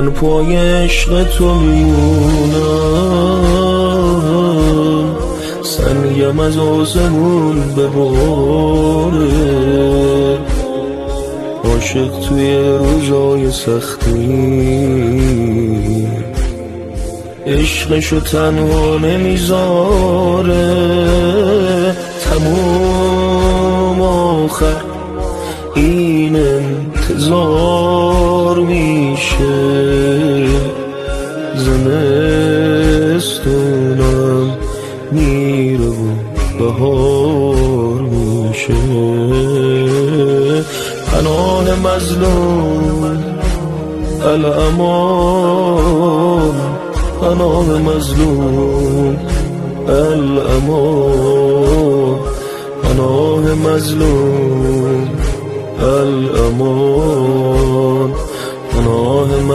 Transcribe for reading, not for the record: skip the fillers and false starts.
من پای عشق تو میمونم، سنگم از آسمون بباره، عاشق توی روزای سختی عشقشو تنها نمیذاره. تموم آخر این انتظار میشه، زمستونم میره و بهار میشه. پناه مظلوم الامان، پناه مظلوم الامان، پناه مظلوم الامان، پناه مظلوم